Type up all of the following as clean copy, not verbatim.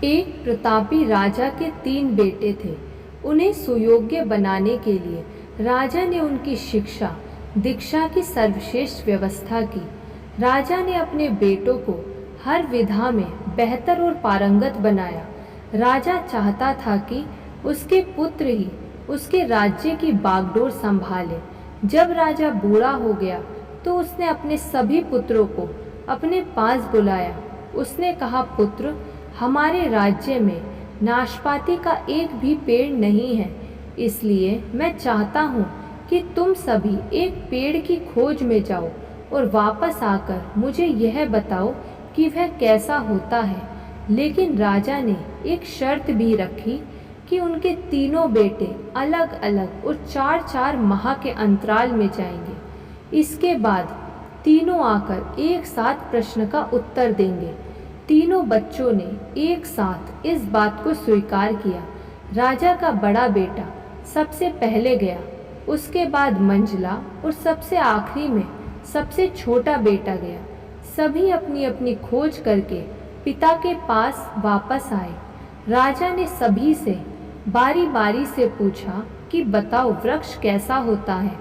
एक प्रतापी राजा के 3 बेटे थे। उन्हें सुयोग्य बनाने के लिए राजा ने उनकी शिक्षा दीक्षा की सर्वश्रेष्ठ व्यवस्था की। राजा ने अपने बेटों को हर विधा में बेहतर और पारंगत बनाया। राजा चाहता था कि उसके पुत्र ही उसके राज्य की बागडोर संभाले। जब राजा बूढ़ा हो गया तो उसने अपने सभी पुत्रों को अपने पास बुलाया। उसने कहा, पुत्र, हमारे राज्य में नाशपाती का एक भी पेड़ नहीं है, इसलिए मैं चाहता हूँ कि तुम सभी एक पेड़ की खोज में जाओ और वापस आकर मुझे यह बताओ कि वह कैसा होता है। लेकिन राजा ने एक शर्त भी रखी कि उनके 3 बेटे अलग अलग और 4-4 माह के अंतराल में जाएंगे। इसके बाद तीनों आकर एक साथ प्रश्न का उत्तर देंगे। तीनों बच्चों ने एक साथ इस बात को स्वीकार किया। राजा का बड़ा बेटा सबसे पहले गया, उसके बाद मंझला और सबसे आखिरी में सबसे छोटा बेटा गया। सभी अपनी अपनी खोज करके पिता के पास वापस आए। राजा ने सभी से बारी बारी से पूछा कि बताओ, वृक्ष कैसा होता है।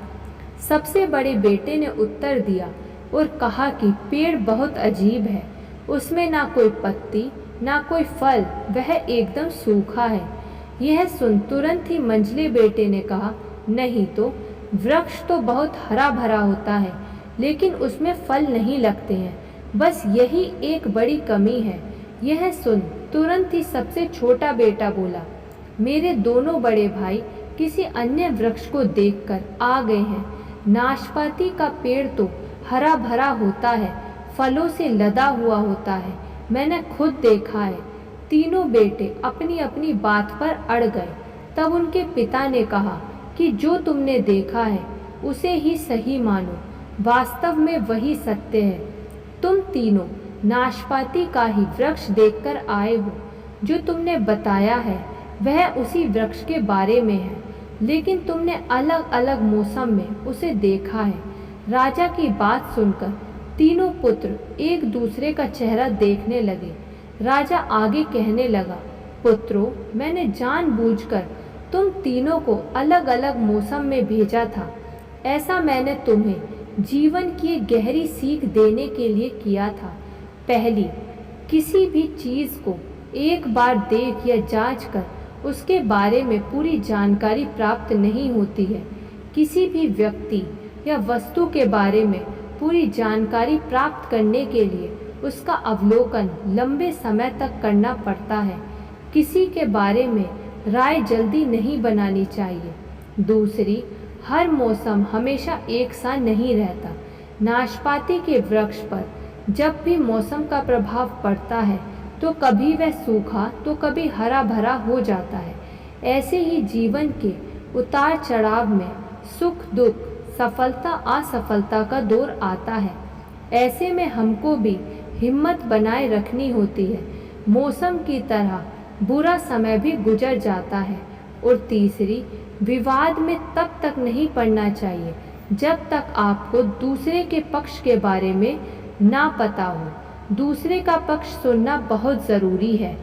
सबसे बड़े बेटे ने उत्तर दिया और कहा कि पेड़ बहुत अजीब है, उसमें ना कोई पत्ती ना कोई फल, वह एकदम सूखा है। यह सुन तुरंत ही मंझले बेटे ने कहा, नहीं तो वृक्ष तो बहुत हरा भरा होता है, लेकिन उसमें फल नहीं लगते हैं, बस यही एक बड़ी कमी है। यह सुन तुरंत ही सबसे छोटा बेटा बोला, मेरे दोनों बड़े भाई किसी अन्य वृक्ष को देखकर आ गए हैं। नाशपाती का पेड़ तो हरा भरा होता है, फलों से लदा हुआ होता है, मैंने खुद देखा है। तीनों बेटे अपनी अपनी बात पर अड़ गए। तब उनके पिता ने कहा कि जो तुमने देखा है उसे ही सही मानो, वास्तव में वही सत्य है। तुम तीनों नाशपाती का ही वृक्ष देखकर आए हो। जो तुमने बताया है वह उसी वृक्ष के बारे में है, लेकिन तुमने अलग अलग मौसम में उसे देखा है। राजा की बात सुनकर तीनों पुत्र एक दूसरे का चेहरा देखने लगे। राजा आगे कहने लगा, पुत्रों, मैंने जानबूझकर तुम तीनों को अलग अलग मौसम में भेजा था। ऐसा मैंने तुम्हें जीवन की गहरी सीख देने के लिए किया था। पहली, किसी भी चीज़ को एक बार देख या जांच कर उसके बारे में पूरी जानकारी प्राप्त नहीं होती है। किसी भी व्यक्ति या वस्तु के बारे में पूरी जानकारी प्राप्त करने के लिए उसका अवलोकन लंबे समय तक करना पड़ता है। किसी के बारे में राय जल्दी नहीं बनानी चाहिए। दूसरी, हर मौसम हमेशा एक सा नहीं रहता। नाशपाती के वृक्ष पर जब भी मौसम का प्रभाव पड़ता है तो कभी वह सूखा तो कभी हरा भरा हो जाता है। ऐसे ही जीवन के उतार चढ़ाव में सुख दुख, सफलता असफलता का दौर आता है। ऐसे में हमको भी हिम्मत बनाए रखनी होती है। मौसम की तरह बुरा समय भी गुजर जाता है। और तीसरी, विवाद में तब तक नहीं पड़ना चाहिए जब तक आपको दूसरे के पक्ष के बारे में ना पता हो। दूसरे का पक्ष सुनना बहुत ज़रूरी है।